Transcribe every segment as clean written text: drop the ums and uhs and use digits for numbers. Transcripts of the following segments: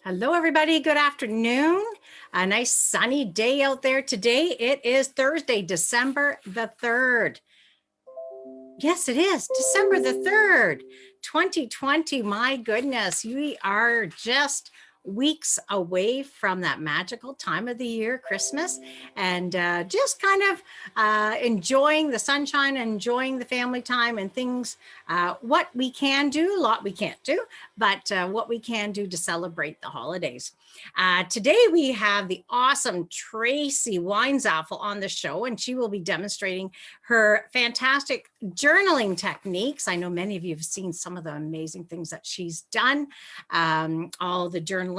Hello, everybody. Good afternoon. A nice sunny day out there today. It is Thursday, December the 3rd. Yes, it is December the 3rd, 2020. My goodness, we are just weeks away from that magical time of the year, Christmas, and just kind of enjoying the sunshine, enjoying the family time and things, what we can do, a lot we can't do, but what we can do to celebrate the holidays. Today we have the awesome Tracy Weinzapfel on the show, and she will be demonstrating her fantastic journaling techniques. I know many of you have seen some of the amazing things that she's done, all the journaling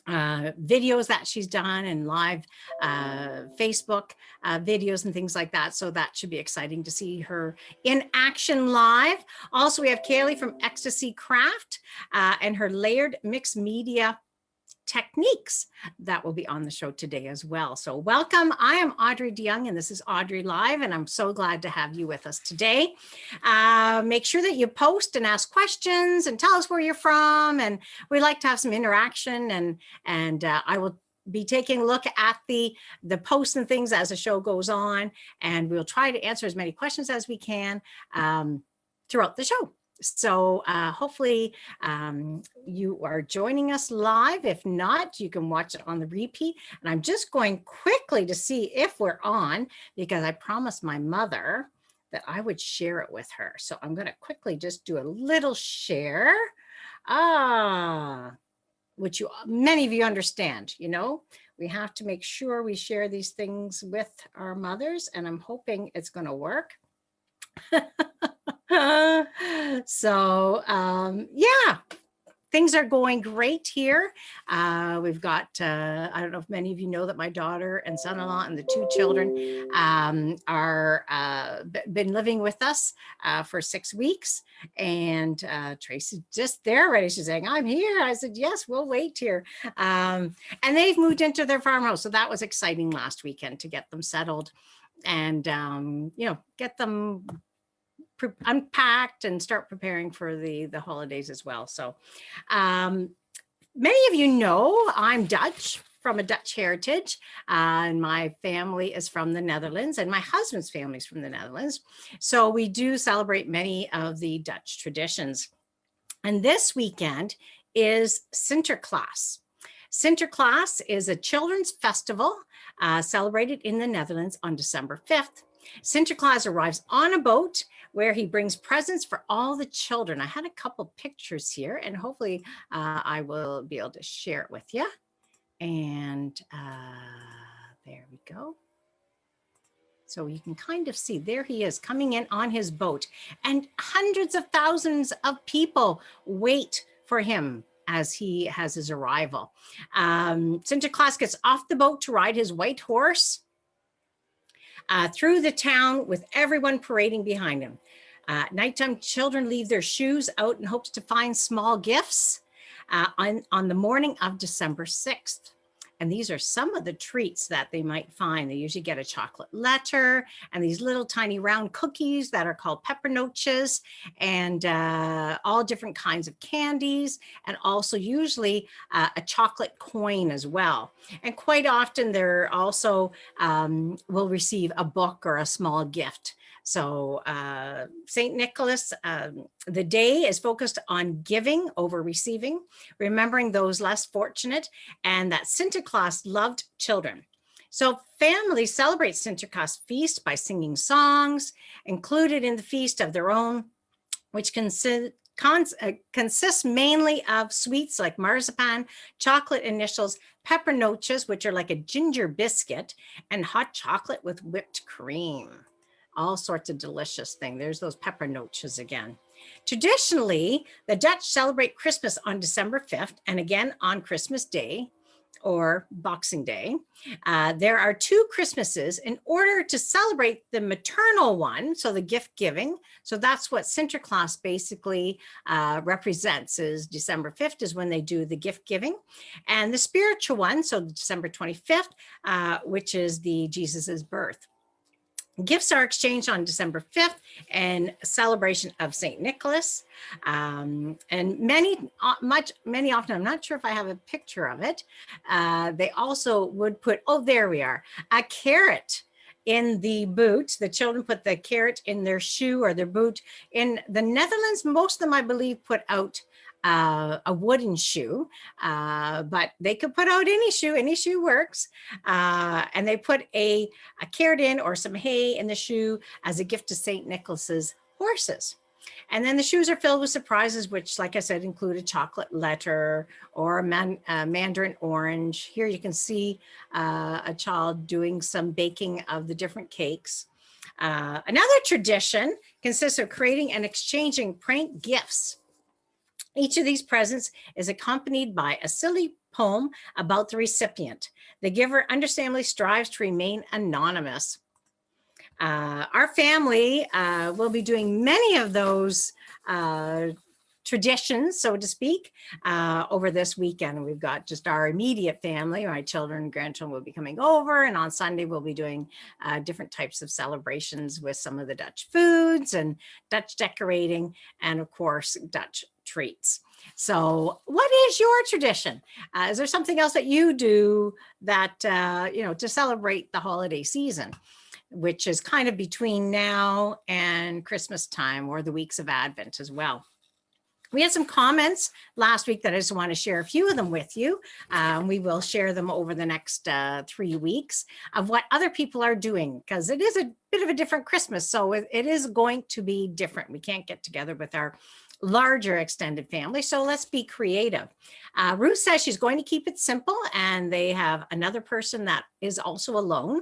videos that she's done and live Facebook videos and things like that. So that should be exciting to see her in action live. Also, we have Kaylee from Ecstasy Craft and her layered mixed media techniques that will be on the show today as well. So welcome. I am Audrey DeYoung and this is Audrey Live, and I'm so glad to have you with us today. Make sure that you post and ask questions and tell us where you're from, and we'd like to have some interaction, and I will be taking a look at the posts and things as the show goes on, and we'll try to answer as many questions as we can throughout the show. So hopefully you are joining us live. If not, you can watch it on the repeat. And I'm just going quickly to see if we're on, because I promised my mother that I would share it with her. So I'm going to quickly just do a little share, which many of you understand. You know, we have to make sure we share these things with our mothers, and I'm hoping it's going to work. So yeah, things are going great here. We've got, I don't know if many of you know that my daughter and son-in-law and the two children are been living with us for 6 weeks. And Tracy's just there ready. She's saying, I'm here. I said, yes, we'll wait here. And they've moved into their farmhouse. So that was exciting last weekend to get them settled and, you know, get them unpacked and start preparing for the holidays as well. So many of you know I'm Dutch, from a Dutch heritage, and my family is from the Netherlands, and my husband's family is from the Netherlands. So we do celebrate many of the Dutch traditions. And this weekend is Sinterklaas. Sinterklaas is a children's festival celebrated in the Netherlands on December 5th. Sinterklaas arrives on a boat where he brings presents for all the children. I had a couple pictures here, and hopefully I will be able to share it with you. And there we go. So you can kind of see, there he is coming in on his boat, and hundreds of thousands of people wait for him as he has his arrival. Sinterklaas gets off the boat to ride his white horse through the town with everyone parading behind him. At nighttime, children leave their shoes out in hopes to find small gifts on the morning of December 6th. And these are some of the treats that they might find. They usually get a chocolate letter and these little tiny round cookies that are called peppernootjes, and all different kinds of candies, and also usually a chocolate coin as well. And quite often they're also will receive a book or a small gift. So St. Nicholas, the day is focused on giving over receiving, remembering those less fortunate, and that Sinterklaas loved children. So families celebrate Sinterklaas feast by singing songs included in the feast of their own, which consists mainly of sweets like marzipan, chocolate initials, peppernootjes, which are like a ginger biscuit, and hot chocolate with whipped cream. All sorts of delicious things. There's those peppernootjes again. Traditionally, the Dutch celebrate Christmas on December 5th and again on Christmas Day or Boxing Day. There are 2 Christmases in order to celebrate the maternal one, so the gift giving. So that's what Sinterklaas basically represents, is December 5th is when they do the gift giving. And the spiritual one, so December 25th, which is the Jesus's birth. Gifts are exchanged on December 5th in celebration of St. Nicholas. And many often, I'm not sure if I have a picture of it. They also would put, oh, there we are, a carrot in the boot. The children put the carrot in their shoe or their boot. In the Netherlands, most of them, I believe, put out a wooden shoe, but they could put out any shoe works. And they put a carrot in or some hay in the shoe as a gift to St. Nicholas's horses. And then the shoes are filled with surprises, which, like I said, include a chocolate letter or a mandarin orange. Here you can see a child doing some baking of the different cakes. Another tradition consists of creating and exchanging prank gifts. Each of these presents is accompanied by a silly poem about the recipient. The giver understandably strives to remain anonymous. Our family will be doing many of those traditions, so to speak, over this weekend. We've got just our immediate family. My children and grandchildren will be coming over, and on Sunday we'll be doing different types of celebrations with some of the Dutch foods and Dutch decorating, and of course, Dutch treats. So what is your tradition? Is there something else that you do that, to celebrate the holiday season, which is kind of between now and Christmas time, or the weeks of Advent as well? We had some comments last week that I just want to share a few of them with you. We will share them over the next 3 weeks of what other people are doing, because it is a bit of a different Christmas. So it is going to be different. We can't get together with our larger extended family, so let's be creative. Ruth says she's going to keep it simple, and they have another person that is also alone,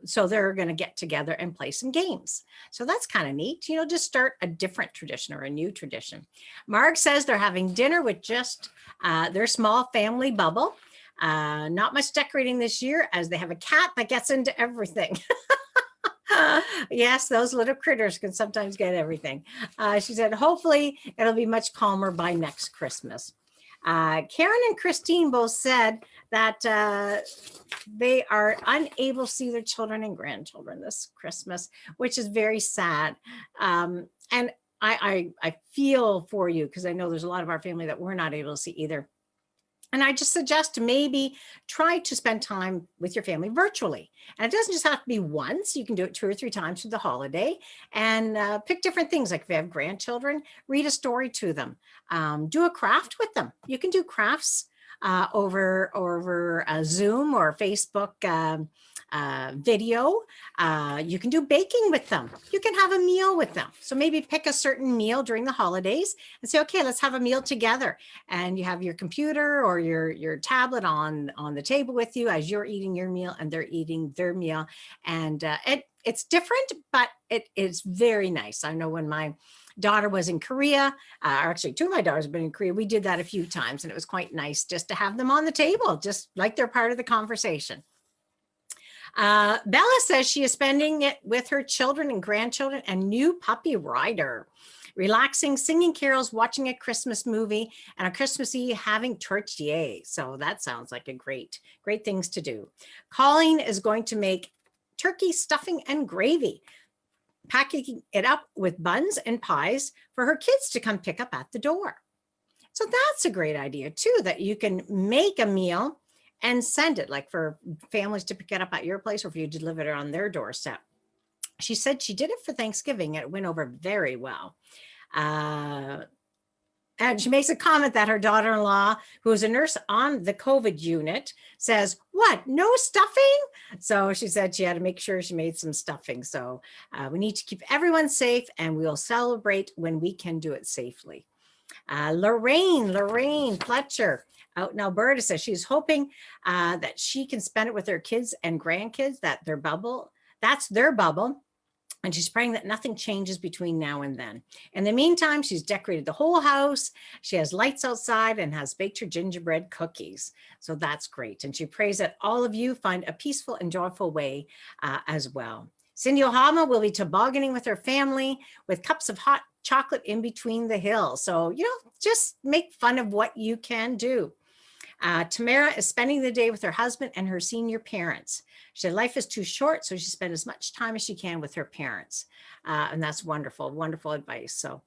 so they're going to get together and play some games. So that's kind of neat, just start a different tradition or a new tradition. Marg says they're having dinner with just their small family bubble. Not much decorating this year, as they have a cat that gets into everything. Yes, those little critters can sometimes get everything. She said, hopefully it'll be much calmer by next Christmas. Karen and Christine both said that they are unable to see their children and grandchildren this Christmas, which is very sad. And I feel for you, because I know there's a lot of our family that we're not able to see either. And I just suggest maybe try to spend time with your family virtually. And it doesn't just have to be once. You can do it 2 or 3 times through the holiday, and pick different things. Like if you have grandchildren, read a story to them. Do a craft with them. You can do crafts over Zoom or Facebook video. You can do baking with them. You can have a meal with them. So maybe pick a certain meal during the holidays and say, okay, let's have a meal together. And you have your computer or your tablet on the table with you as you're eating your meal and they're eating their meal. And it's different, but it is very nice. I know when my daughter was in Korea, or actually 2 of my daughters have been in Korea, we did that a few times, and it was quite nice just to have them on the table, just like they're part of the conversation. Bella says she is spending it with her children and grandchildren and new puppy Ryder, relaxing, singing carols, watching a Christmas movie, and on Christmas Eve having tortilla. So that sounds like a great things to do. Colleen is going to make turkey stuffing and gravy, packing it up with buns and pies for her kids to come pick up at the door. So that's a great idea too, that you can make a meal and send it, like for families to pick it up at your place, or if you deliver it on their doorstep. She said she did it for Thanksgiving and it went over very well. And she makes a comment that her daughter-in-law, who is a nurse on the COVID unit, says, what, no stuffing? So she said she had to make sure she made some stuffing. So we need to keep everyone safe, and we'll celebrate when we can do it safely. Lorraine Fletcher out in Alberta says she's hoping that she can spend it with her kids and grandkids, that's their bubble. And she's praying that nothing changes between now and then. In the meantime, she's decorated the whole house. She has lights outside and has baked her gingerbread cookies. So that's great. And she prays that all of you find a peaceful and joyful way as well. Cindy Ohama will be tobogganing with her family with cups of hot chocolate in between the hills. So, just make fun of what you can do. Tamara is spending the day with her husband and her senior parents. She said life is too short, so she spends as much time as she can with her parents. And that's wonderful, wonderful advice. So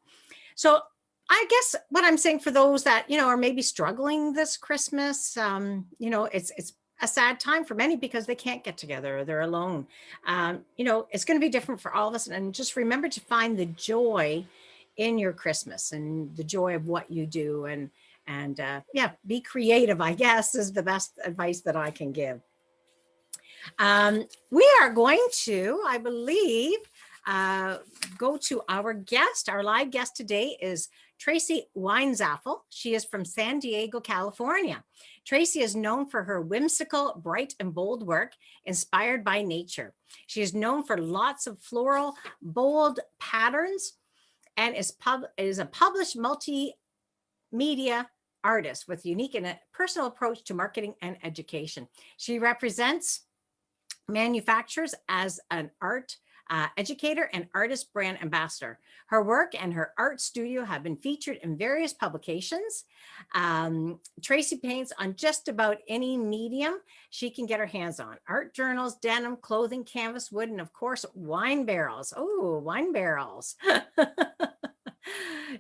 I guess what I'm saying for those that, are maybe struggling this Christmas, it's a sad time for many because they can't get together or they're alone. It's going to be different for all of us. And just remember to find the joy in your Christmas and the joy of what you do. And be creative, I guess, is the best advice that I can give. We are going to, I believe, go to our guest. Our live guest today is Tracy Weinzapfel. She is from San Diego, California. Tracy is known for her whimsical, bright, and bold work inspired by nature. She is known for lots of floral, bold patterns and is a published multimedia artist with unique and a personal approach to marketing and education. She represents manufacturers as an art educator and artist brand ambassador. Her work and her art studio have been featured in various publications. Tracy paints on just about any medium she can get her hands on. Art journals, denim, clothing, canvas, wood, and of course, wine barrels. Oh, wine barrels.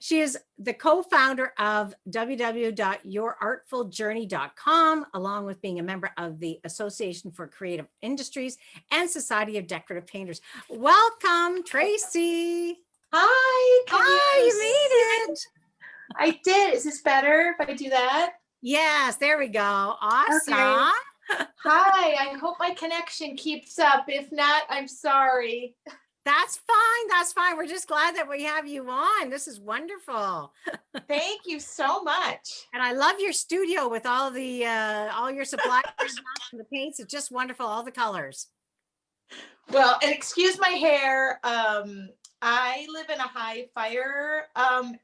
She is the co-founder of www.yourartfuljourney.com, along with being a member of the Association for Creative Industries and Society of Decorative Painters. Welcome, Tracy. Hi. Hi, you made it. I did. Is this better if I do that? Yes, there we go. Awesome. Okay. Hi, I hope my connection keeps up. If not, I'm sorry. That's fine. That's fine. We're just glad that we have you on. This is wonderful. Thank you so much. And I love your studio with all your supplies and the paints. It's just wonderful. All the colors. Well, and excuse my hair. I live in a high fire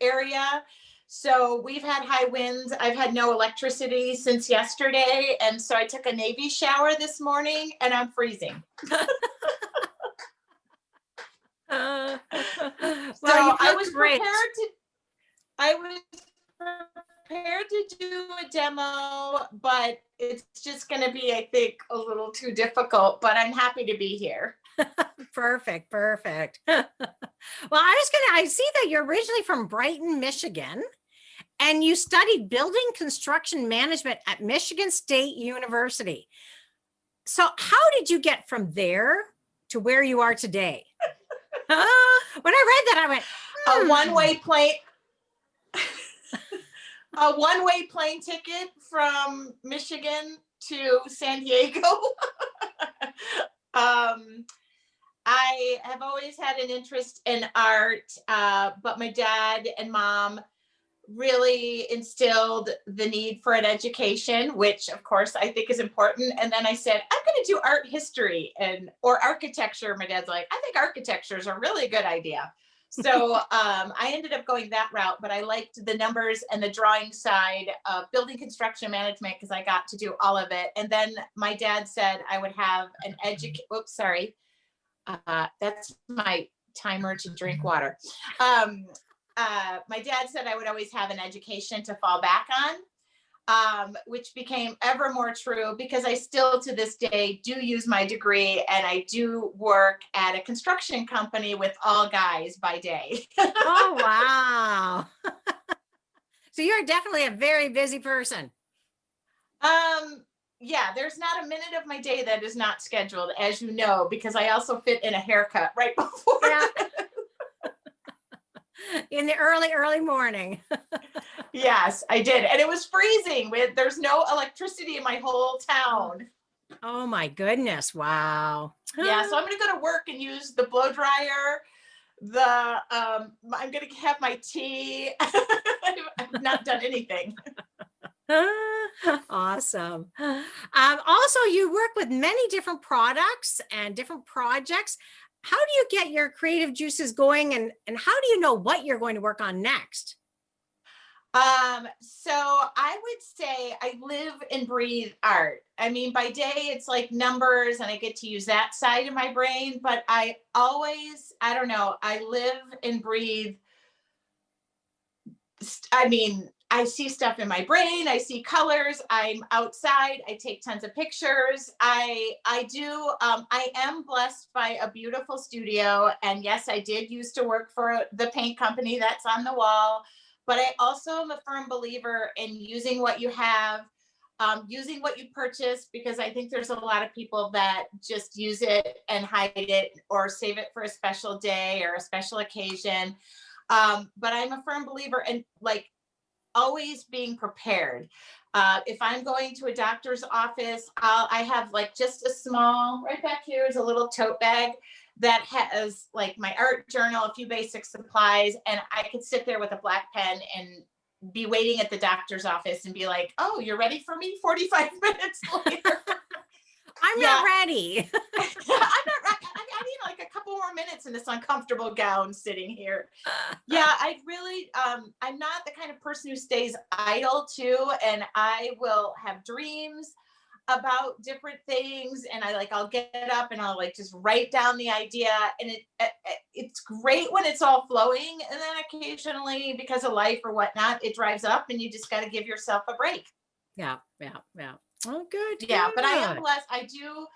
area. So we've had high winds. I've had no electricity since yesterday. And so I took a Navy shower this morning and I'm freezing. Well, I was prepared to do a demo, but it's just going to be, I think, a little too difficult, but I'm happy to be here. Perfect. Well, I see that you're originally from Brighton, Michigan, and you studied building construction management at Michigan State University. So how did you get from there to where you are today? When I read that, I went, a one-way plane ticket from Michigan to San Diego. I have always had an interest in art, but my dad and mom really instilled the need for an education, which of course I think is important. And then I said, I'm going to do art history or architecture. My dad's like, I think architecture is a really good idea. So I ended up going that route, but I liked the numbers and the drawing side of building construction management because I got to do all of it. And then my dad said I would have an oops, sorry. That's my timer to drink water. My dad said I would always have an education to fall back on, which became ever more true because I still to this day do use my degree and I do work at a construction company with all guys by day. Oh, wow. So you're definitely a very busy person. Yeah, there's not a minute of my day that is not scheduled, as you know, because I also fit in a haircut right before. Yeah. In the early morning. Yes, I did. And it was freezing. There's no electricity in my whole town. Oh my goodness. Wow. Yeah, so I'm going to go to work and use the blow dryer. I'm going to have my tea. I've not done anything. Awesome. Also, you work with many different products and different projects. How do you get your creative juices going and how do you know what you're going to work on next? So I would say I live and breathe art. I mean, by day it's like numbers and I get to use that side of my brain, but I live and breathe. I mean, I see stuff in my brain. I see colors. I'm outside. I take tons of pictures. I am blessed by a beautiful studio. And yes, I did used to work for the paint company that's on the wall. But I also am a firm believer in using what you have, using what you purchase, because I think there's a lot of people that just use it and hide it or save it for a special day or a special occasion. But I'm a firm believer in like always being prepared. If I'm going to a doctor's office, I have like just a small, right back here is a little tote bag that has like my art journal, a few basic supplies, and I could sit there with a black pen and be waiting at the doctor's office and be like, oh, you're ready for me 45 minutes later. I'm Yeah. not ready. I'm not, I need like a couple more minutes in this uncomfortable gown sitting here. Yeah, I really, I'm not the kind of person who stays idle too. And I will have dreams about different things. And I'll get up and I'll like just write down the idea. And it's great when it's all flowing. And then occasionally, because of life or whatnot, it drives up and you just got to give yourself a break. Yeah, yeah, yeah. Oh, good. Yeah, but I am good. blessed. I do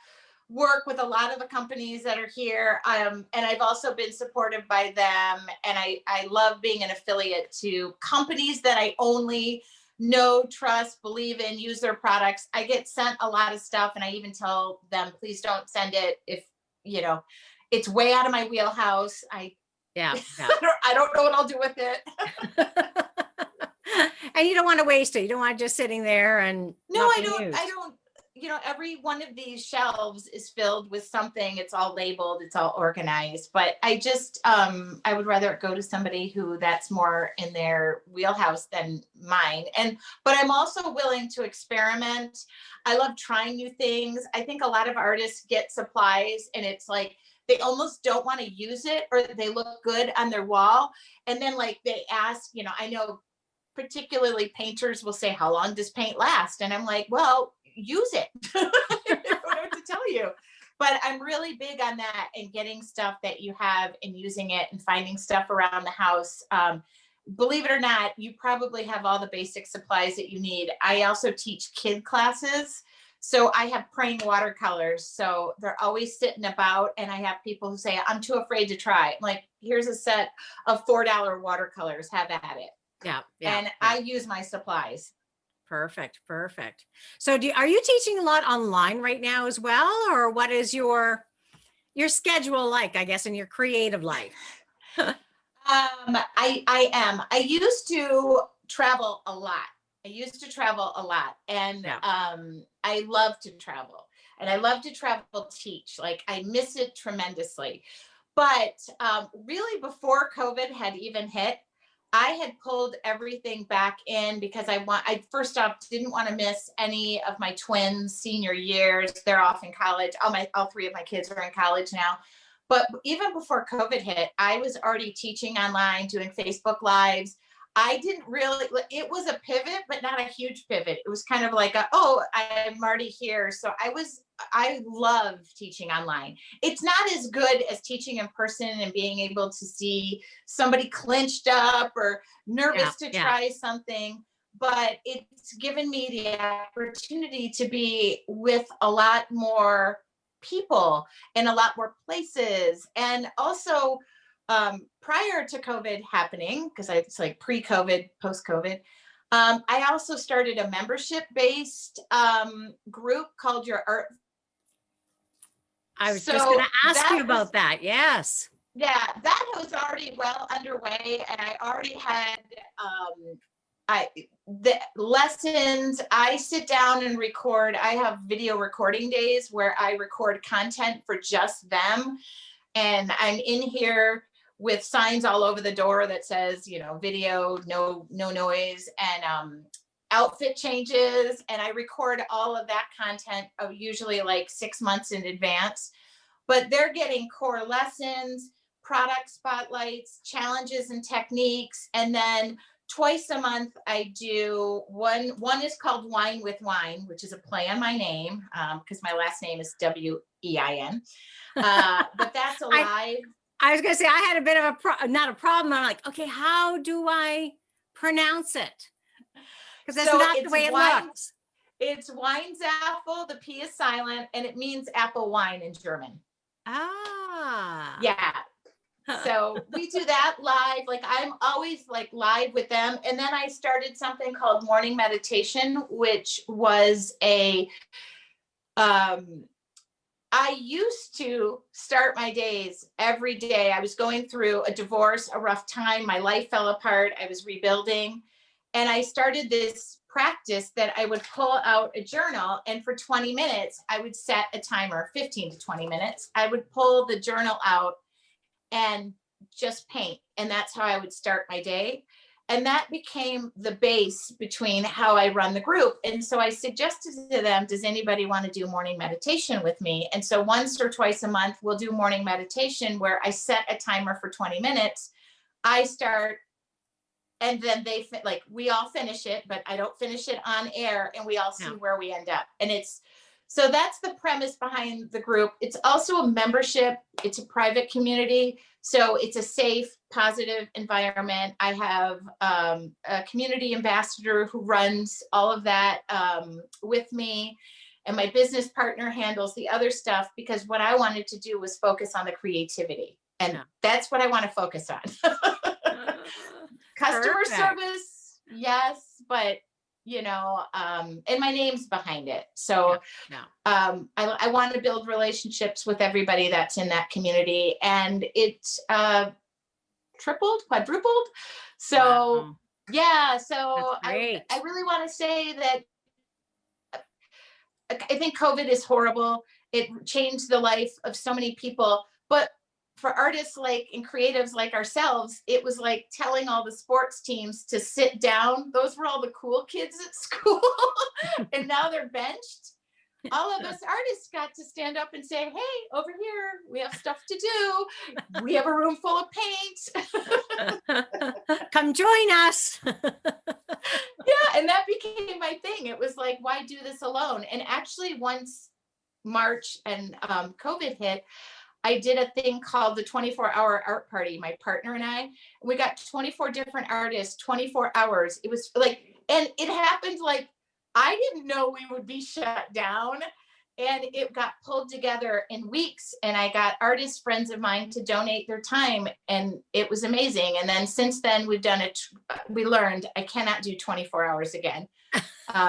work with a lot of the companies that are here. And I've also been supported by them. And I love being an affiliate to companies that I only know, trust, believe in, use their products. I get sent a lot of stuff and I even tell them, please don't send it if, it's way out of my wheelhouse. Yeah, yeah. I don't know what I'll do with it. And you don't want to waste it. You don't want it just sitting there and No, not I being don't. used. I don't. Every one of these shelves is filled with something. It's all labeled. It's all organized. But I just, I would rather it go to somebody who that's more in their wheelhouse than mine. But I'm also willing to experiment. I love trying new things. I think a lot of artists get supplies and it's like they almost don't want to use it or they look good on their wall. And then like they ask, I know particularly painters will say, how long does paint last? And I'm like, well, use it. I don't know what to tell you. But I'm really big on that and getting stuff that you have and using it and finding stuff around the house. Believe it or not, you probably have all the basic supplies that you need. I also teach kid classes. So I have praying watercolors. So they're always sitting about. And I have people who say, I'm too afraid to try. I'm like, here's a set of $4 watercolors. Have at it. Yeah, yeah. And yeah. I use my supplies. Perfect, perfect. So are you teaching a lot online right now as well? Or what is your schedule like, I guess, in your creative life? I am. I used to travel a lot. And Yeah. I love to travel. And I love to travel teach. Like I miss it tremendously. But really before COVID had even hit, I had pulled everything back in because I first off didn't want to miss any of my twins' senior years. They're off in college. All three of my kids are in college now. But even before COVID hit, I was already teaching online, doing Facebook Lives. I didn't really, it was a pivot, but not a huge pivot. It was kind of like, I'm already here. So I love teaching online. It's not as good as teaching in person and being able to see somebody clenched up or nervous to try something. But it's given me the opportunity to be with a lot more people in a lot more places. And also, prior to COVID happening, because it's like pre-COVID, post-COVID, I also started a membership-based group called Your Art. I was just going to ask you about that. Yes. Yeah, that was already well underway, and I already had the lessons. I sit down and record. I have video recording days where I record content for just them, and I'm in here with signs all over the door that says, video, no noise, and outfit changes. And I record all of that content usually like 6 months in advance. But they're getting core lessons, product spotlights, challenges and techniques. And then twice a month, I do one is called Wine with Wine, which is a play on my name because my last name is Wein. But that's a live. I was going to say, I had a bit of not a problem. I'm like, okay, how do I pronounce it? Because that's not the way it looks. It's Weinzapfel. The P is silent, and it means apple wine in German. Ah. Yeah. So we do that live. Like I'm always like live with them. And then I started something called morning meditation, which was I used to start my days every day. I was going through a divorce, a rough time. My life fell apart. I was rebuilding. And I started this practice that I would pull out a journal, and for 20 minutes, I would set a timer, 15 to 20 minutes. I would pull the journal out and just paint. And that's how I would start my day. And that became the base between how I run the group. And so I suggested to them, does anybody want to do morning meditation with me? And so once or twice a month, we'll do morning meditation where I set a timer for 20 minutes. I start, and then we all finish it, but I don't finish it on air, and we all see where we end up. And so that's the premise behind the group. It's also a membership. It's a private community. So it's a safe, positive environment. I have a community ambassador who runs all of that with me. And my business partner handles the other stuff, because what I wanted to do was focus on the creativity. And that's what I want to focus on. Customer service, yes, but and my name's behind it. So I want to build relationships with everybody that's in that community, and it's tripled, quadrupled. So so I really want to say that I think COVID is horrible. It changed the life of so many people, but for artists and creatives like ourselves, it was like telling all the sports teams to sit down. Those were all the cool kids at school. And now they're benched. All of us artists got to stand up and say, hey, over here, we have stuff to do. We have a room full of paint. Come join us. And that became my thing. It was like, why do this alone? And actually, once March and COVID hit, I did a thing called the 24-hour art party, my partner and I. We got 24 different artists, 24 hours. It was and it happened I didn't know we would be shut down. And it got pulled together in weeks. And I got artist friends of mine to donate their time. And it was amazing. And then since then, we've done it. We learned I cannot do 24 hours again.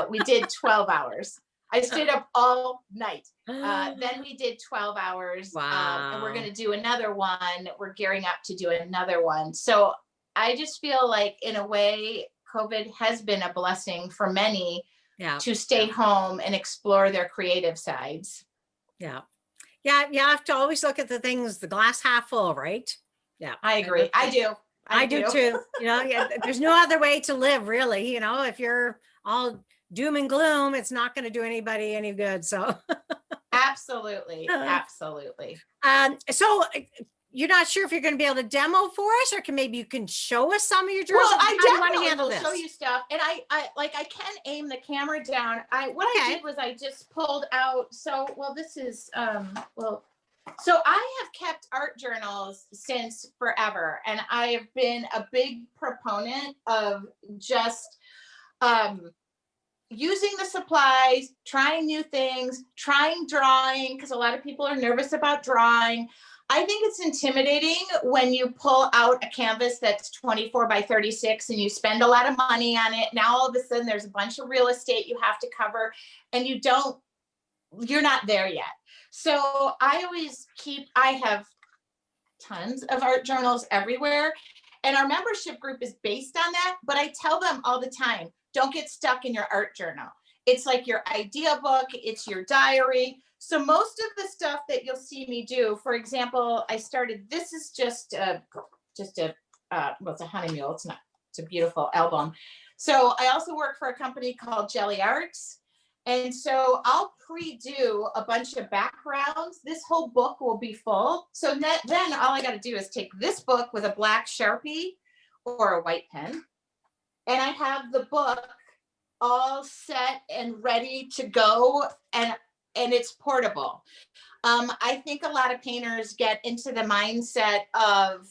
We did 12 hours. I stayed up all night. Then we did 12 hours. Wow. And we're going to do another one. We're gearing up to do another one. So I just feel like, in a way, COVID has been a blessing for many to stay home and explore their creative sides. Yeah. You have to always look at the glass half full, right? Yeah. I agree. I do. I do too. There's no other way to live, really. If you're all doom and gloom, it's not going to do anybody any good. So absolutely. So you're not sure if you're going to be able to demo for us, or maybe you can show us some of your drawings. Well, I definitely will show you stuff, and I can aim the camera down. I did was I just pulled out. So this is so I have kept art journals since forever, and I have been a big proponent of just using the supplies, trying new things, trying drawing, because a lot of people are nervous about drawing. I think it's intimidating when you pull out a canvas that's 24 by 36 and you spend a lot of money on it. Now, all of a sudden, there's a bunch of real estate you have to cover, and you're not there yet. So I have tons of art journals everywhere, and our membership group is based on that. But I tell them all the time, don't get stuck in your art journal. It's like your idea book, it's your diary. So most of the stuff that you'll see me do, for example, this is just a it's a honey mule. It's a beautiful album. So I also work for a company called Jelly Arts. And so I'll pre-do a bunch of backgrounds. This whole book will be full. So then all I got to do is take this book with a black Sharpie or a white pen, and I have the book all set and ready to go, and it's portable. I think a lot of painters get into the mindset of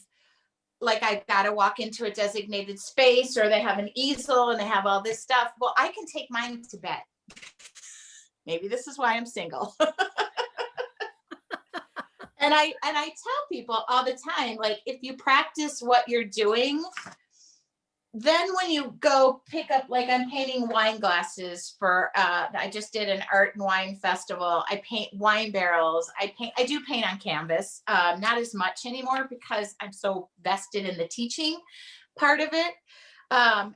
like I gotta walk into a designated space, or they have an easel and they have all this stuff. Well, I can take mine to bed. Maybe this is why I'm single. And I tell people all the time, like, if you practice what you're doing, then when you go pick up, like I'm painting wine glasses for, I just did an art and wine festival. I paint wine barrels. I do paint on canvas, not as much anymore because I'm so vested in the teaching part of it. And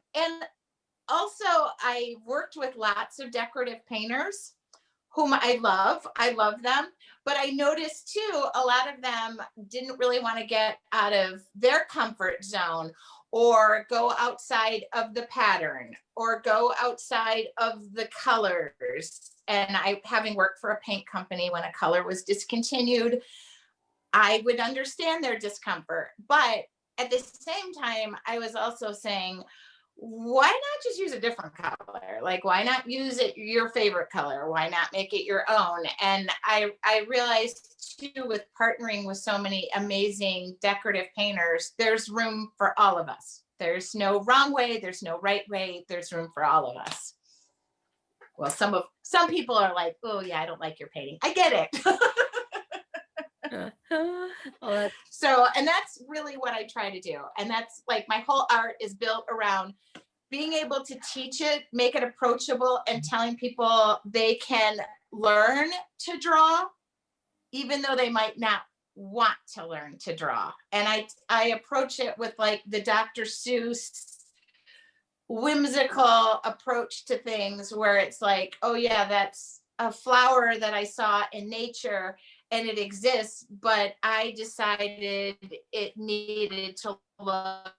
also I worked with lots of decorative painters whom I love. I love them. But I noticed too, a lot of them didn't really want to get out of their comfort zone or go outside of the pattern or go outside of the colors. And I, having worked for a paint company when a color was discontinued, I would understand their discomfort. But at the same time, I was also saying, why not just use a different color? Like, why not use it your favorite color? Why not make it your own? And I realized too, with partnering with so many amazing decorative painters, there's room for all of us. There's no wrong way, there's no right way, there's room for all of us. Well, some people are like, oh yeah, I don't like your painting. I get it. So, and that's really what I try to do. And that's like my whole art is built around being able to teach it, make it approachable, and telling people they can learn to draw, even though they might not want to learn to draw. And I approach it with like the Dr. Seuss whimsical approach to things, where it's like, oh yeah, that's a flower that I saw in nature and it exists, but I decided it needed to look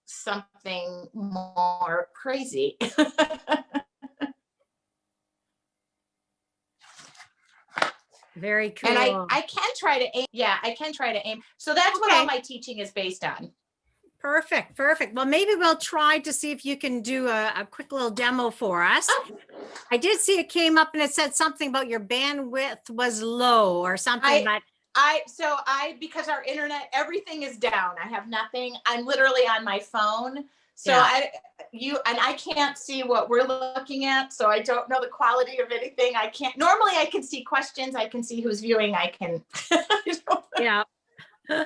something more crazy. Very cool. And I can try to aim. Yeah, I can try to aim. So that's what all my teaching is based on. Perfect. Perfect. Well, maybe we'll try to see if you can do a quick little demo for us. Oh. I did see it came up and it said something about your bandwidth was low or something, but because our internet, everything is down. I have nothing. I'm literally on my phone. So yeah. I can't see what we're looking at. So I don't know the quality of anything. Normally I can see questions. I can see who's viewing. I can, yeah. So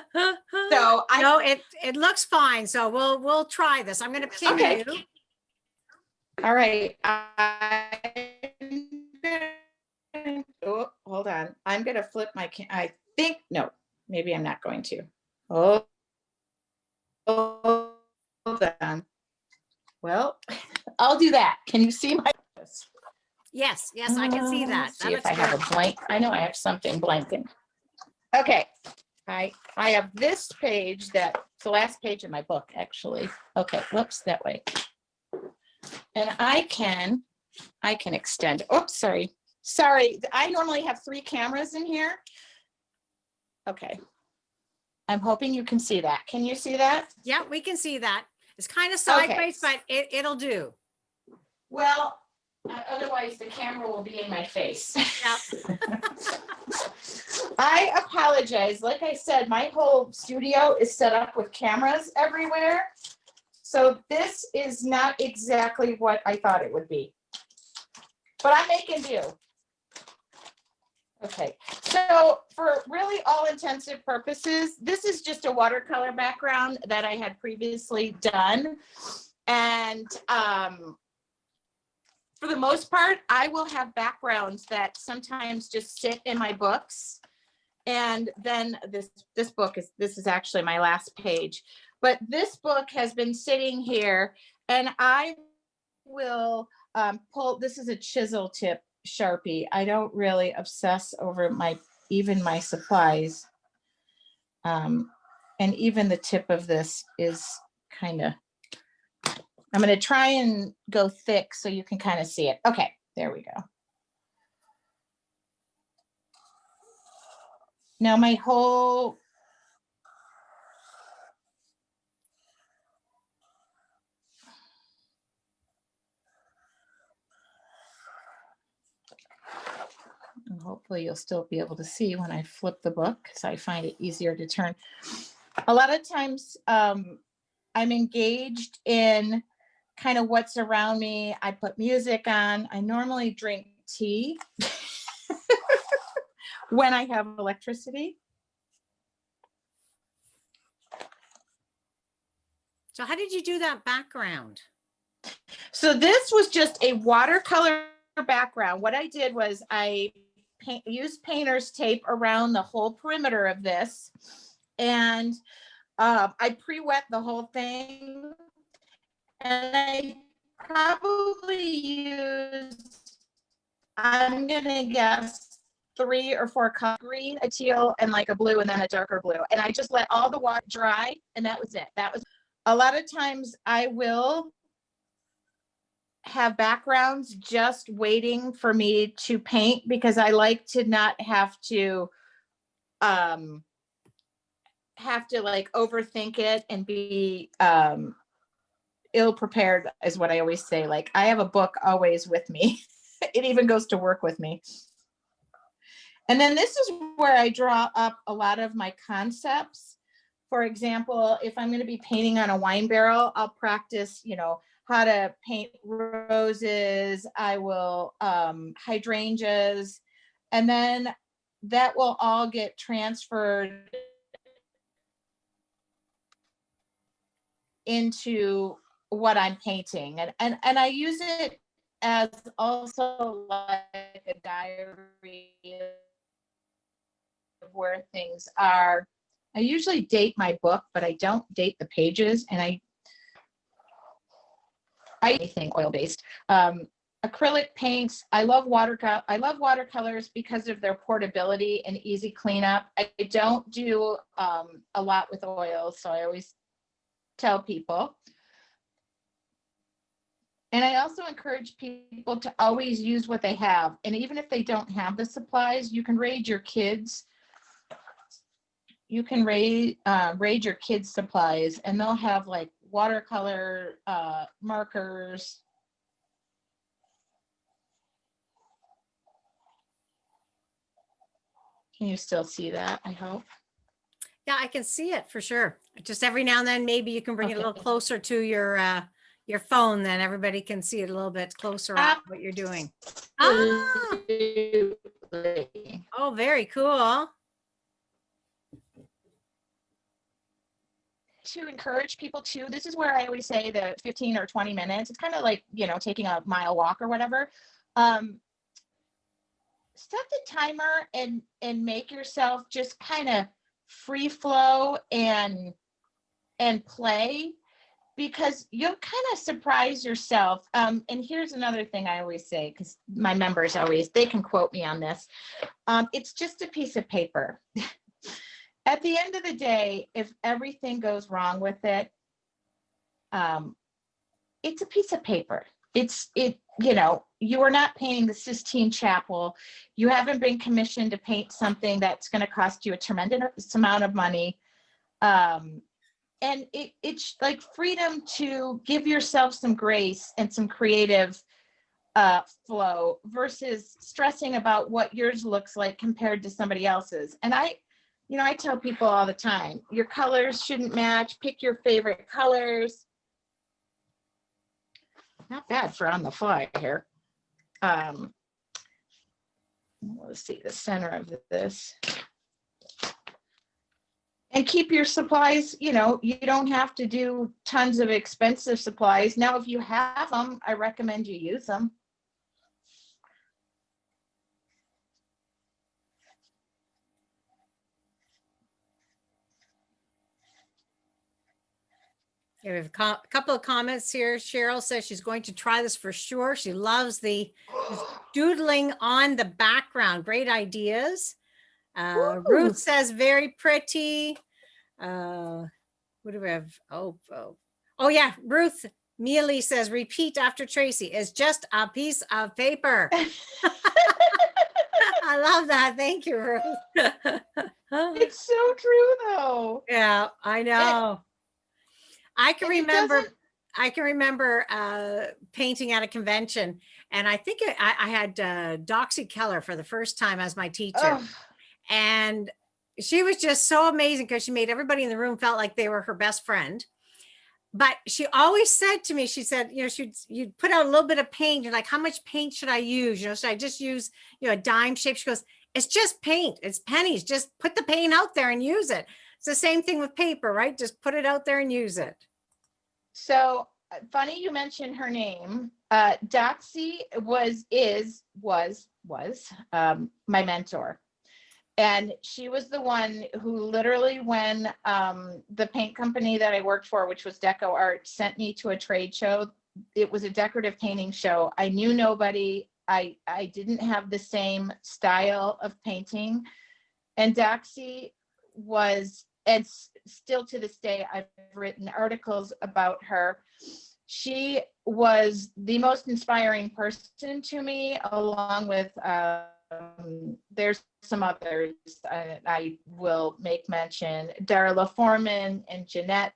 no, it looks fine. So we'll try this. I'm going to ping you. All right. Oh, hold on. I'm going to flip my I think, no, maybe I'm not going to. Oh, hold on. Well, I'll do that. Can you see my? Yes, I can see that. Let's see if I have a blank. I know I have something blanking. Okay. I have this page that's the last page of my book, actually. Okay, whoops, that way. And I can extend. Oops, sorry. I normally have 3 cameras in here. Okay. I'm hoping you can see that. Can you see that? Yeah, we can see that. It's kind of sideways, but it'll do. Well, otherwise the camera will be in my face. Yeah. I apologize. Like I said, my whole studio is set up with cameras everywhere. So this is not exactly what I thought it would be. But I'm making do. Okay, so for really all intensive purposes, this is just a watercolor background that I had previously done. And for the most part, I will have backgrounds that sometimes just sit in my books. And then this book is actually my last page. But this book has been sitting here, and I will pull, this is a chisel tip Sharpie. I don't really obsess over even my supplies. And even the tip of this is kind of, I'm going to try and go thick so you can kind of see it. Okay, there we go. Now my whole and hopefully you'll still be able to see when I flip the book, because I find it easier to turn. A lot of times I'm engaged in kind of what's around me. I put music on. I normally drink tea when I have electricity. So how did you do that background? So this was just a watercolor background. What I did was I used painter's tape around the whole perimeter of this. And I pre-wet the whole thing. And I probably used, I'm going to guess, 3 or 4 colors, green, a teal, and like a blue, and then a darker blue. And I just let all the water dry, and that was it. That was, a lot of times I will have backgrounds just waiting for me to paint, because I like to not have to like overthink it and be ill prepared, is what I always say. Like, I have a book always with me. It even goes to work with me. And then this is where I draw up a lot of my concepts. For example, if I'm going to be painting on a wine barrel, I'll practice, you know, how to paint roses. I will hydrangeas, and then that will all get transferred into what I'm painting. And I use it as also like a diary of where things are. I usually date my book, but I don't date the pages. And I think oil-based. Acrylic paints. I love watercolors because of their portability and easy cleanup. I don't do a lot with oils, so I always tell people. And I also encourage people to always use what they have. And even if they don't have the supplies, you can raid your kids. You can raid your kids' supplies, and they'll have like watercolor markers. Can you still see that? I hope. Yeah, I can see it for sure. Just every now and then, maybe you can bring it a little closer to your phone, then everybody can see it a little bit closer up what you're doing. Ah, oh, very cool. To encourage people to, this is where I always say the 15 or 20 minutes. It's kind of like, you know, taking a mile walk or whatever. Set the timer and make yourself just kind of free flow and play, because you'll kind of surprise yourself. And here's another thing I always say, because my members always, they can quote me on this. It's just a piece of paper. At the end of the day, if everything goes wrong with it, it's a piece of paper. You know, you are not painting the Sistine Chapel. You haven't been commissioned to paint something that's going to cost you a tremendous amount of money. And it's like freedom to give yourself some grace and some creative flow versus stressing about what yours looks like compared to somebody else's. And I tell people all the time, your colors shouldn't match. Pick your favorite colors. Not bad for on the fly here. Let's see the center of this. And keep your supplies, you know, you don't have to do tons of expensive supplies. Now, if you have them, I recommend you use them. Yeah, we have a couple of comments here. Cheryl says she's going to try this for sure. She loves the doodling on the background. Great ideas. Ruth says very pretty. What do we have? Oh yeah. Ruth Mealy says repeat after Tracy. It's just a piece of paper. I love that. Thank you, Ruth. It's so true, though. Yeah, I know. I can remember painting at a convention, and I think I had Doxy Keller for the first time as my teacher. And she was just so amazing because she made everybody in the room felt like they were her best friend. But she always said to me, she said, you'd put out a little bit of paint. You're like, how much paint should I use? Should I just use, a dime shape? She goes, it's just paint. It's pennies. Just put the paint out there and use it. It's the same thing with paper, right? Just put it out there and use it. So funny you mentioned her name. Doxy was my mentor. And she was the one who literally, when the paint company that I worked for, which was Deco Art, sent me to a trade show, it was a decorative painting show. I knew nobody. I didn't have the same style of painting. And Doxy was, and still to this day, I've written articles about her. She was the most inspiring person to me, along with there's some others I will make mention, Darla Foreman and Jeanette,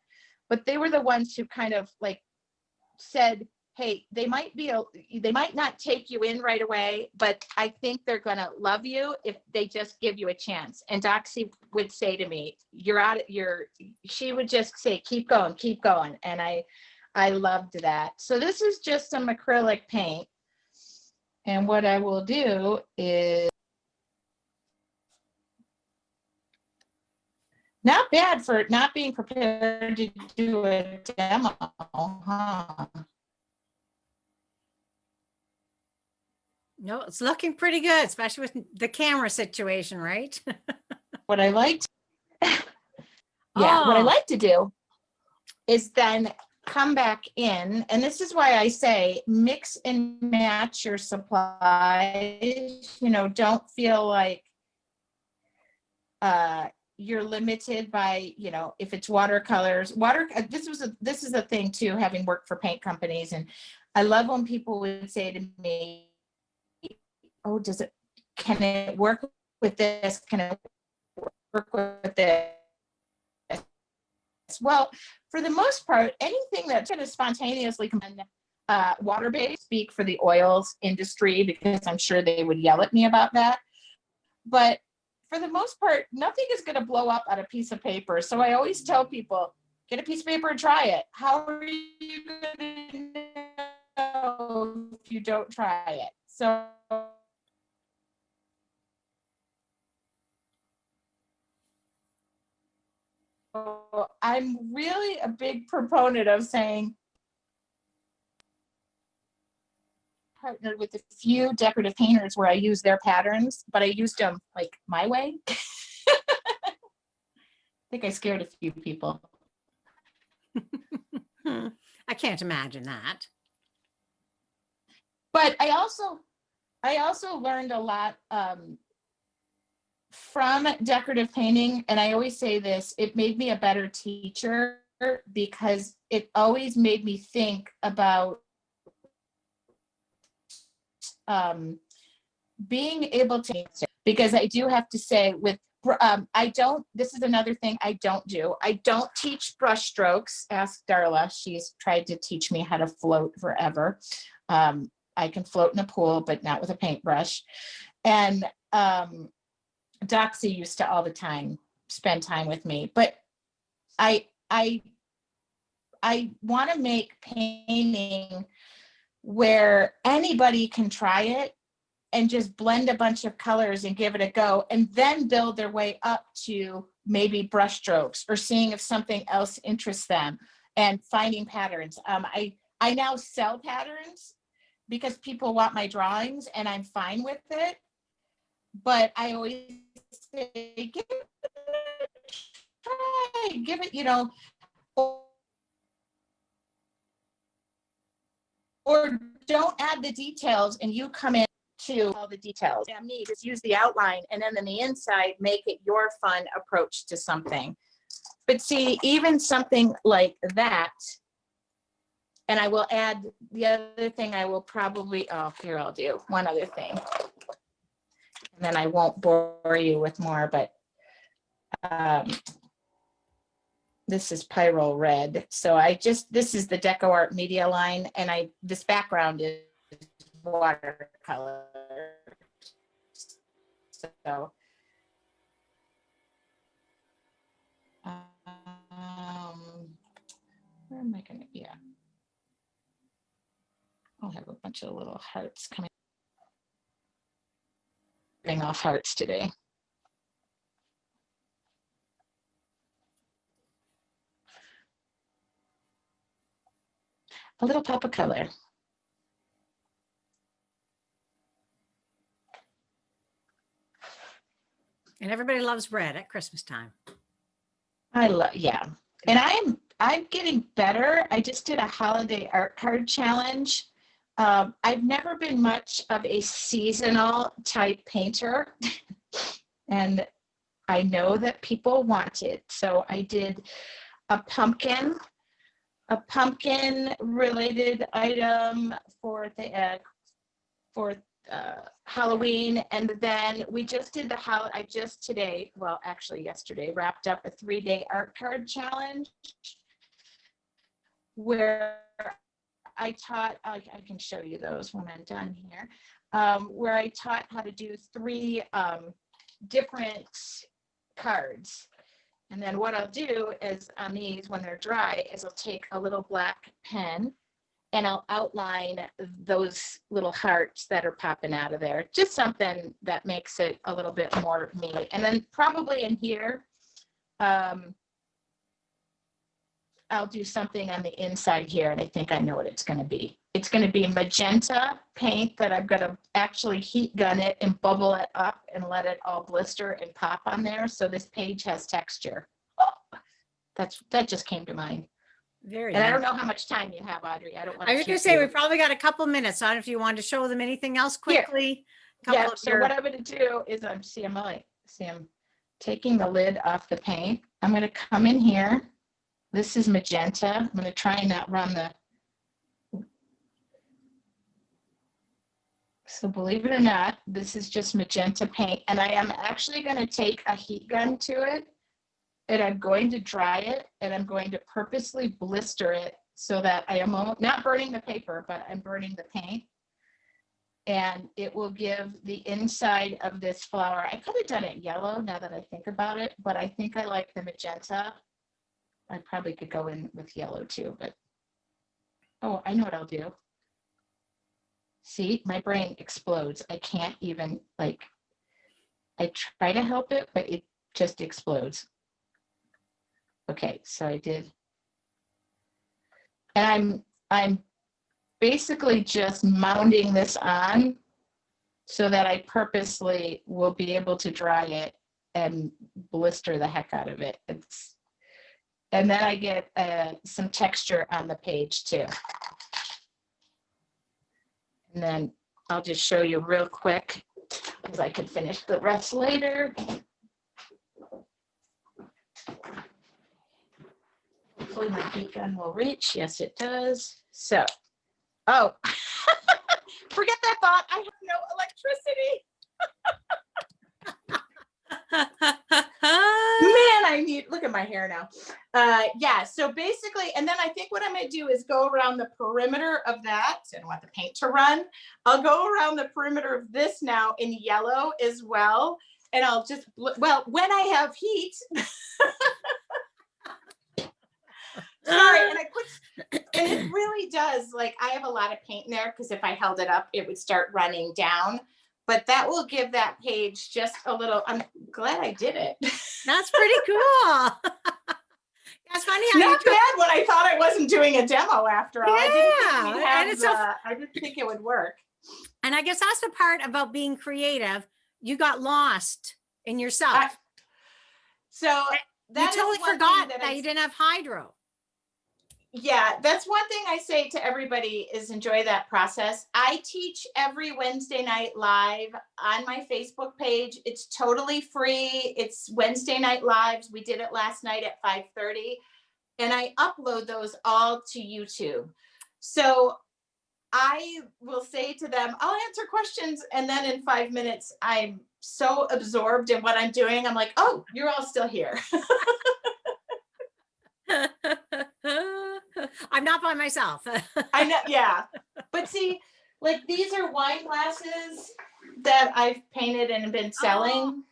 but they were the ones who kind of like said, hey, they might not take you in right away, but I think they're going to love you if they just give you a chance. And Doxy would say to me, she would just say, keep going. And I loved that. So this is just some acrylic paint. And what I will do is, not bad for not being prepared to do a demo, huh? No, it's looking pretty good, especially with the camera situation, right? What I like, what I like to do is then come back in, and this is why I say mix and match your supplies. Don't feel like you're limited by, if it's watercolors. This is a thing too, having worked for paint companies, and I love when people would say to me, oh, can it work with this? Can it work with this? Well, for the most part, anything that's going to spontaneously come in, water-based, speak for the oils industry, because I'm sure they would yell at me about that. But for the most part, nothing is going to blow up on a piece of paper. So I always tell people, get a piece of paper and try it. How are you going to know if you don't try it? So I'm really a big proponent of saying, partnered with a few decorative painters where I use their patterns, but I used them like my way. I think I scared a few people. I can't imagine that. But I also learned a lot from decorative painting, and I always say this, it made me a better teacher because it always made me think about being able to, because I do have to say with this is another thing I don't do. I don't teach brush strokes. Ask Darla. She's tried to teach me how to float forever. I can float in a pool, but not with a paintbrush. And Doxy used to all the time spend time with me, but I want to make painting where anybody can try it and just blend a bunch of colors and give it a go, and then build their way up to maybe brush strokes or seeing if something else interests them and finding patterns. I now sell patterns because people want my drawings, and I'm fine with it. But I always say, give it a try, give it, or don't add the details and you come in to all the details. Yeah, me, just use the outline, and then on the inside, make it your fun approach to something. But see, even something like that, and I will add the other thing I will probably, here I'll do one other thing. And then I won't bore you with more, but this is Pyro Red. So this is the Deco Art media line, and this background is watercolor. So Where am I gonna, yeah. I'll have a bunch of little hearts coming off hearts today. A little pop of color. And everybody loves red at Christmas time. I love, yeah. And I'm getting better. I just did a holiday art card challenge. I've never been much of a seasonal type painter, and I know that people want it. So I did a pumpkin related item for the Halloween, and then we just did I just today, well, actually yesterday, wrapped up a 3-day art card challenge where I taught, I can show you those when I'm done here, where I taught how to do 3 different cards. And then what I'll do is on these, when they're dry, is I'll take a little black pen and I'll outline those little hearts that are popping out of there. Just something that makes it a little bit more me. And then probably in here, I'll do something on the inside here, and I think I know what it's going to be. It's going to be magenta paint that I'm going to actually heat gun it and bubble it up and let it all blister and pop on there. So this page has texture. Oh, that just came to mind. Very And nice. I don't know how much time you have, Audrey. I don't want to. I was going to say, we probably got a couple minutes. I don't know if you wanted to show them anything else quickly. Yeah. So what I'm going to do is I'm taking the lid off the paint. I'm going to come in here. This is magenta. I'm going to try and not run the. So believe it or not, this is just magenta paint. And I am actually going to take a heat gun to it, and I'm going to dry it, and I'm going to purposely blister it so that I am not burning the paper, but I'm burning the paint. And it will give the inside of this flower. I could have done it yellow now that I think about it, but I think I like the magenta. I probably could go in with yellow too, but oh, I know what I'll do. See, my brain explodes. I can't even, like, I try to help it, but it just explodes. Okay, so I did. And I'm basically just mounting this on so that I purposely will be able to dry it and blister the heck out of it. And then I get some texture on the page too. And then I'll just show you real quick because I can finish the rest later. Hopefully my heat gun will reach. Yes, it does. So, oh, forget that thought. I have no electricity. Man, I need, look at my hair now. Yeah, so basically, and then I think what I'm going to do is go around the perimeter of that. I don't want the paint to run. I'll go around the perimeter of this now in yellow as well. And I'll just, well, when I have heat. Sorry, and it really does, like, I have a lot of paint in there because if I held it up, it would start running down. But that will give that page just a little, I'm glad I did it. That's pretty cool. That's funny how Not bad when I thought I wasn't doing a demo after all. Yeah, I didn't think it would work. And I guess that's the part about being creative. You got lost in yourself. So you totally forgot that you didn't have hydro. Yeah, that's one thing I say to everybody is enjoy that process. I teach every Wednesday night live on my Facebook page. It's totally free. It's Wednesday night lives. We did it last night at 5:30, and I upload those all to YouTube. So I will say to them, I'll answer questions. And then in 5 minutes, I'm so absorbed in what I'm doing. I'm like, oh, you're all still here. I'm not by myself. I know, yeah. But see, like these are wine glasses that I've painted and been selling. Oh.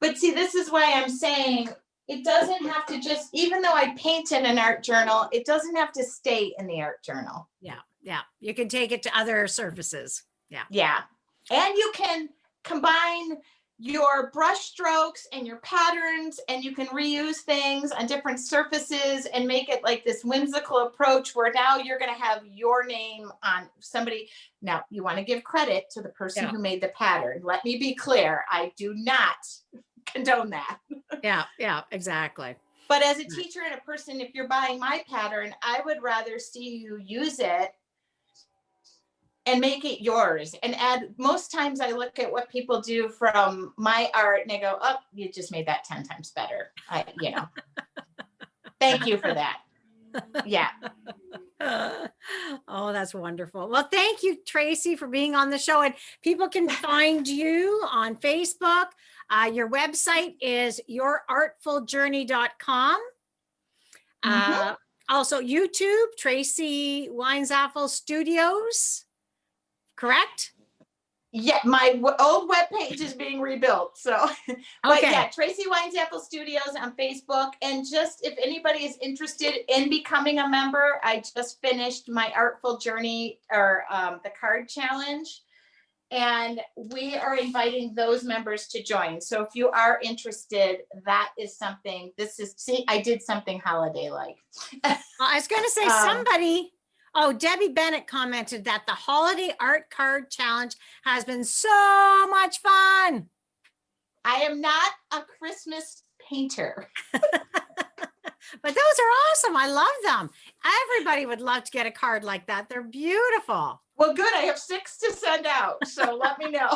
But see, this is why I'm saying it doesn't have to just, even though I paint in an art journal, it doesn't have to stay in the art journal. Yeah. Yeah. You can take it to other surfaces. Yeah. Yeah. And you can combine your brush strokes and your patterns, and you can reuse things on different surfaces and make it like this whimsical approach where now you're going to have your name on somebody. Now, you want to give credit to the person Yeah. who made the pattern. Let me be clear. I do not condone that. Yeah. Yeah. Exactly. But as a Right. teacher and a person, if you're buying my pattern, I would rather see you use it and make it yours and add. Most times I look at what people do from my art and I go, oh, you just made that 10 times better. Thank you for that. Yeah. Oh, that's wonderful. Well, thank you, Tracy, for being on the show. And people can find you on Facebook. Your website is yourartfuljourney.com. Also, YouTube, Tracy Weinzapfel Studios, correct? Yeah, my old webpage is being rebuilt. So, but yeah, Tracy Weinzapfel Studios on Facebook. And just if anybody is interested in becoming a member, I just finished my Artful Journey or the card challenge. And we are inviting those members to join. So if you are interested, that is something, see, I did something holiday-like. I was going to say somebody, Debbie Bennett commented that the Holiday Art Card Challenge has been so much fun. I am not a Christmas painter. But those are awesome. I love them. Everybody would love to get a card like that. They're beautiful. Well, good. I have 6 to send out. So let me know.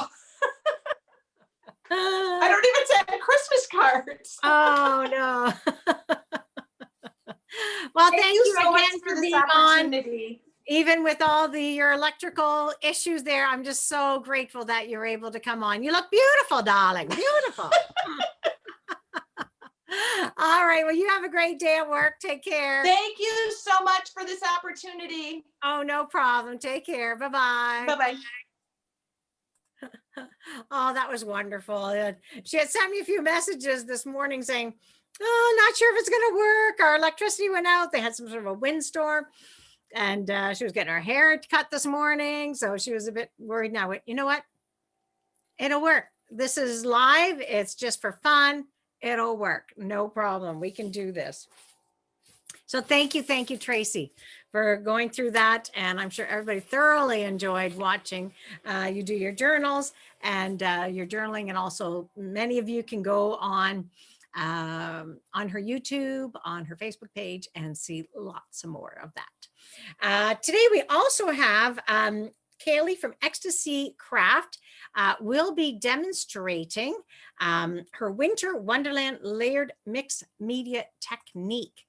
I don't even send Christmas cards. Oh, no. Well, thank you so again for being on. Even with all your electrical issues there, I'm just so grateful that you're able to come on. You look beautiful, darling. Beautiful. All right. Well, you have a great day at work. Take care. Thank you so much for this opportunity. Oh, no problem. Take care. Bye-bye. Bye-bye. Oh, that was wonderful. She had sent me a few messages this morning saying, oh, not sure if it's going to work. Our electricity went out. They had some sort of a windstorm. And she was getting her hair cut this morning. So she was a bit worried now. You know what? It'll work. This is live. It's just for fun. It'll work. No problem. We can do this. So thank you, Tracy, for going through that. And I'm sure everybody thoroughly enjoyed watching you do your journals and your journaling. And also many of you can go on her YouTube, on her Facebook page, and see lots more of that. Today, we also have Kaylee from Ecstasy Craft will be demonstrating her Winter Wonderland layered mixed media technique.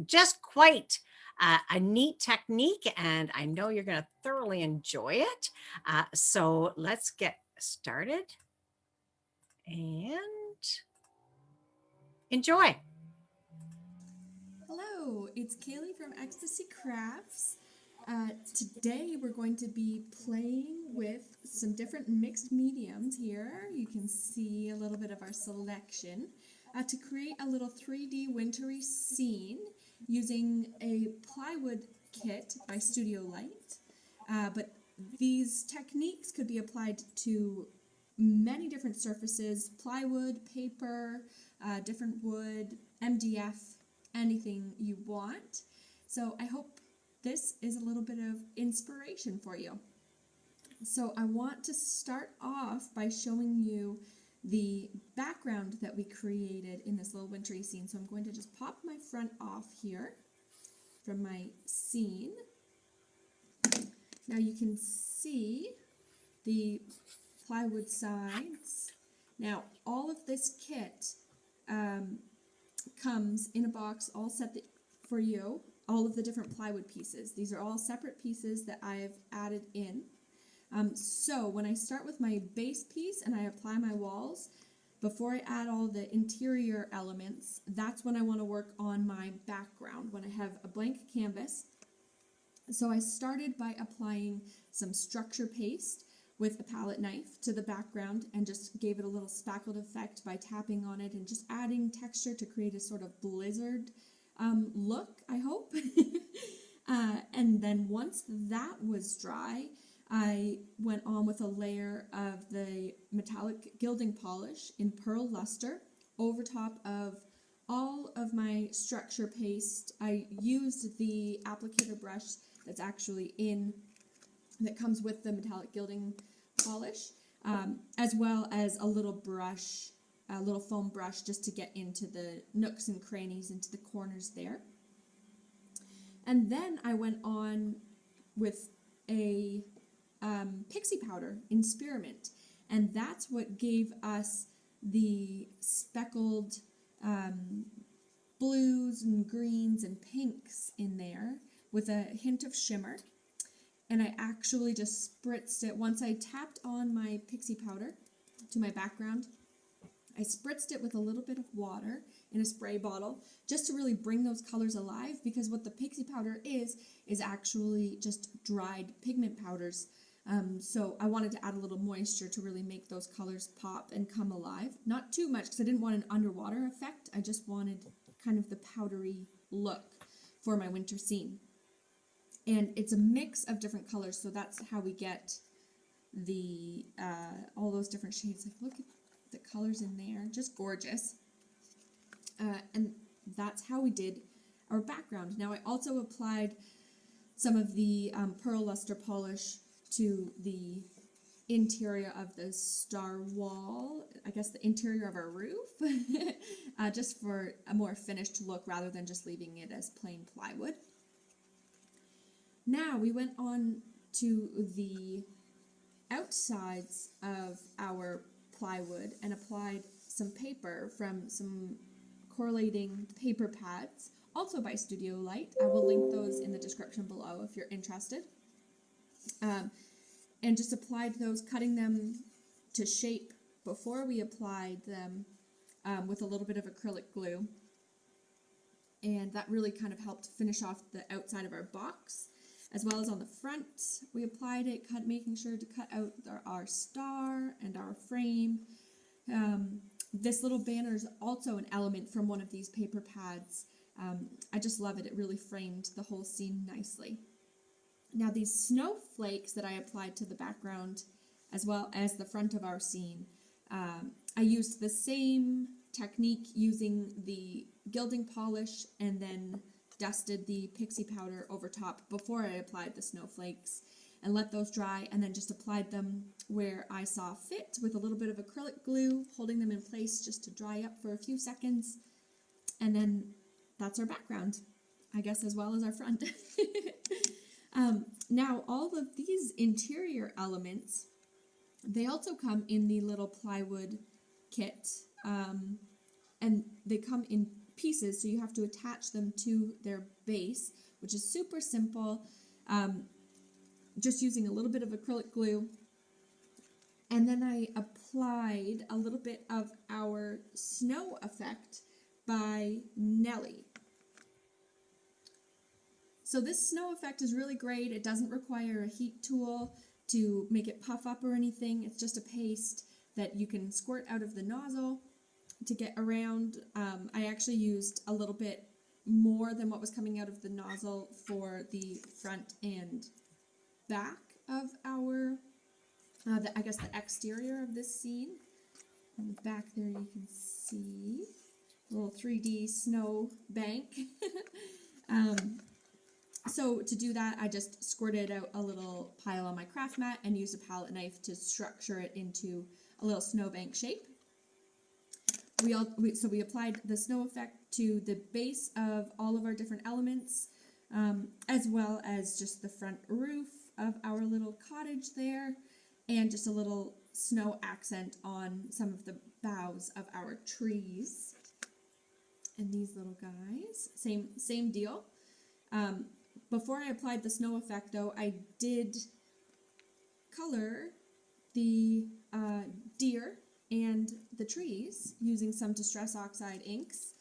Just quite a neat technique, and I know you're going to thoroughly enjoy it. So let's get started and enjoy. Hello, it's Kaylee from Ecstasy Crafts. Today we're going to be playing with some different mixed mediums here. You can see a little bit of our selection to create a little 3D wintry scene using a plywood kit by Studio Light. But these techniques could be applied to many different surfaces: plywood, paper, different wood, MDF, anything you want. So I hope this is a little bit of inspiration for you. So I want to start off by showing you the background that we created in this little wintry scene. So I'm going to just pop my front off here from my scene. Now you can see the plywood sides. Now all of this kit comes in a box all set for you, all of the different plywood pieces. These are all separate pieces that I've added in. So when I start with my base piece and I apply my walls, before I add all the interior elements, that's when I want to work on my background, when I have a blank canvas. So I started by applying some structure paste with a palette knife to the background and just gave it a little spackled effect by tapping on it and just adding texture to create a sort of blizzard look, I hope. And then once that was dry, I went on with a layer of the metallic gilding polish in pearl luster over top of all of my structure paste. I used the applicator brush that's actually that comes with the metallic gilding polish, as well as a little brush, a little foam brush, just to get into the nooks and crannies, into the corners there. And then I went on with a pixie powder in spearmint, and that's what gave us the speckled blues and greens and pinks in there with a hint of shimmer. And I actually just spritzed it. Once I tapped on my pixie powder to my background, I spritzed it with a little bit of water in a spray bottle just to really bring those colors alive, because what the pixie powder is actually just dried pigment powders. So I wanted to add a little moisture to really make those colors pop and come alive. Not too much, because I didn't want an underwater effect. I just wanted kind of the powdery look for my winter scene. And it's a mix of different colors, so that's how we get the all those different shades. Like, look at the colors in there, just gorgeous. And that's how we did our background. Now I also applied some of the pearl luster polish to the interior of the star wall, I guess the interior of our roof, just for a more finished look rather than just leaving it as plain plywood. Now we went on to the outsides of our plywood and applied some paper from some correlating paper pads, also by Studio Light. I will link those in the description below if you're interested. And just applied those, cutting them to shape before we applied them with a little bit of acrylic glue. And that really kind of helped finish off the outside of our box. As well as on the front, we applied it, making sure to cut out our star and our frame. This little banner is also an element from one of these paper pads. I just love it. It really framed the whole scene nicely. Now these snowflakes that I applied to the background as well as the front of our scene, I used the same technique using the gilding polish and then dusted the pixie powder over top before I applied the snowflakes and let those dry, and then just applied them where I saw fit with a little bit of acrylic glue, holding them in place just to dry up for a few seconds. And then that's our background, I guess, as well as our front. Now all of these interior elements, they also come in the little plywood kit, and they come in pieces, so you have to attach them to their base, which is super simple, just using a little bit of acrylic glue. And then I applied a little bit of our snow effect by Nelly. So this snow effect is really great. It doesn't require a heat tool to make it puff up or anything. It's just a paste that you can squirt out of the nozzle to get around. I actually used a little bit more than what was coming out of the nozzle for the front and back of our, I guess the exterior of this scene. On the back there you can see a little 3D snow bank. So to do that, I just squirted out a little pile on my craft mat and used a palette knife to structure it into a little snowbank shape. So we applied the snow effect to the base of all of our different elements, as well as just the front roof of our little cottage there, and just a little snow accent on some of the boughs of our trees. And these little guys, same deal. Before I applied the snow effect, though, I did color the deer and the trees using some Distress Oxide inks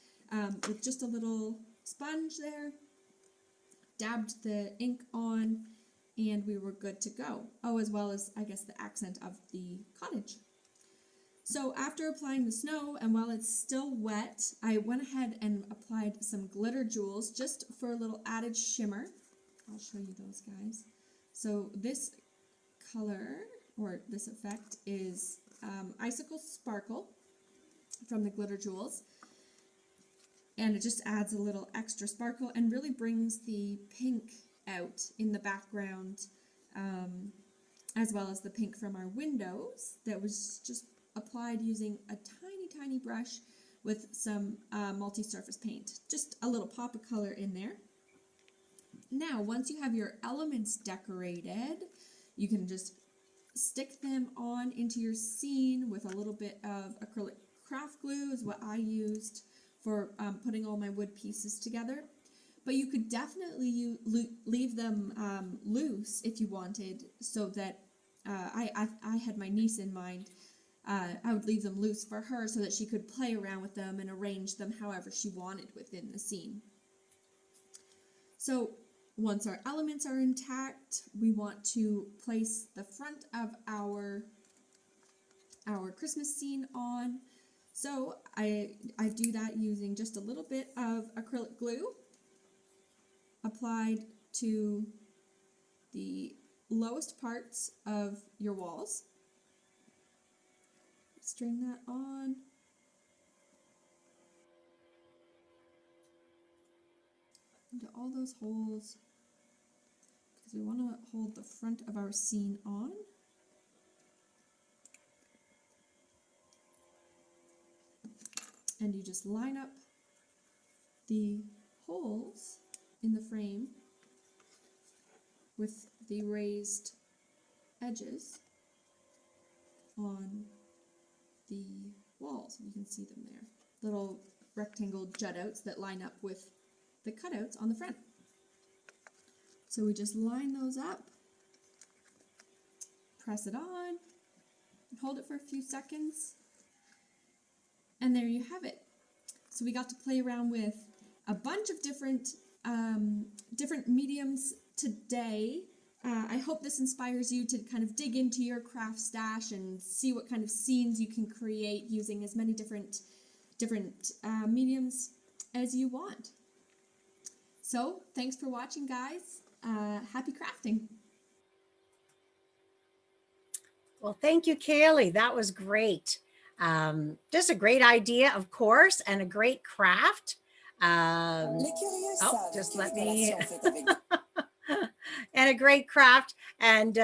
with just a little sponge there, dabbed the ink on, and we were good to go. Oh, as well as, I guess, the accent of the cottage. So after applying the snow, and while it's still wet, I went ahead and applied some glitter jewels just for a little added shimmer. I'll show you those, guys. So this color, or this effect, is Icicle Sparkle from the glitter jewels. And it just adds a little extra sparkle and really brings the pink out in the background, as well as the pink from our windows that was just applied using a tiny brush with some multi-surface paint. Just a little pop of color in there. Now, once you have your elements decorated, you can just stick them on into your scene with a little bit of acrylic craft glue is what I used for putting all my wood pieces together. But you could definitely leave them loose if you wanted, so that I had my niece in mind. I would leave them loose for her so that she could play around with them and arrange them however she wanted within the scene. So once our elements are intact, we want to place the front of our Christmas scene on. So I do that using just a little bit of acrylic glue applied to the lowest parts of your walls. String that on. Into all those holes, because we want to hold the front of our scene on. And you just line up the holes in the frame with the raised edges on the walls. You can see them there. Little rectangle jut outs that line up with the cutouts on the front. So we just line those up, press it on, hold it for a few seconds, and there you have it. So we got to play around with a bunch of different mediums today. I hope this inspires you to kind of dig into your craft stash and see what kind of scenes you can create using as many different mediums as you want. So thanks for watching, guys. Happy crafting. Well, thank you, Kaylee. That was great. Just a great idea, of course, and a great craft. Just let me... and a great craft. And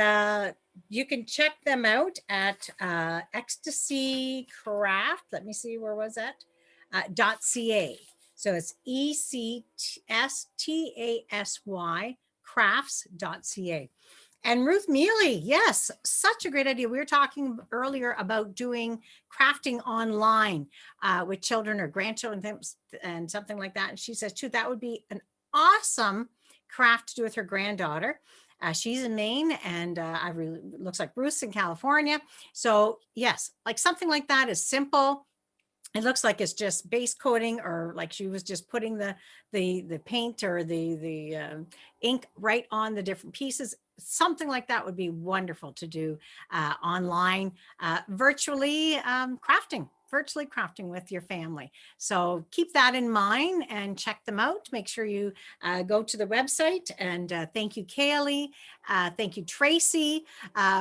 you can check them out at Ecstasy Craft. Let me see, where was that? .ca. So it's ECSTASY crafts.ca. And Ruth Mealy, yes, such a great idea. We were talking earlier about doing crafting online with children or grandchildren and something like that. And she says, too, that would be an awesome craft to do with her granddaughter. She's in Maine, and I really looks like Bruce in California. So yes, like something like that is simple. It looks like it's just base coating, or like she was just putting the paint or the ink right on the different pieces. Something like that would be wonderful to do online, virtually crafting with your family. So keep that in mind and check them out. Make sure you go to the website. And thank you, Kaylee. Thank you, Tracy,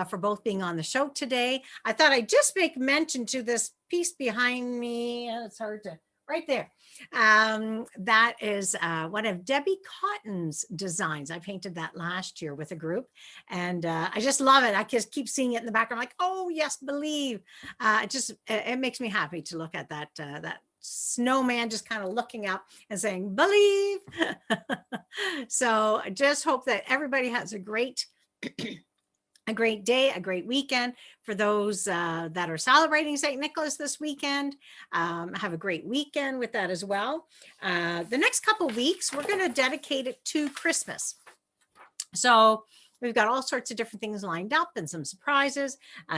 for both being on the show today. I thought I'd just make mention to this piece behind me. It's hard to, right there. That is one of Debbie Cotton's designs. I painted that last year with a group, and I just love it. I just keep seeing it in the background, like, oh yes, believe. It makes me happy to look at that that snowman just kind of looking up and saying, believe. So I just hope that everybody has a great day, a great weekend. For those that are celebrating St. Nicholas this weekend, have a great weekend with that as well. The next couple of weeks, we're going to dedicate it to Christmas. So we've got all sorts of different things lined up and some surprises,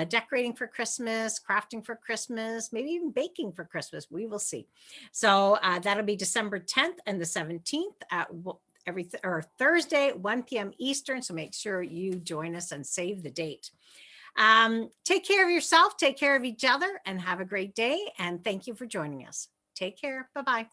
decorating for Christmas, crafting for Christmas, maybe even baking for Christmas. We will see. So that'll be December 10th and the 17th or Thursday, 1 p.m. Eastern. So make sure you join us and save the date. Take care of yourself, take care of each other, and have a great day. And thank you for joining us. Take care. Bye-bye.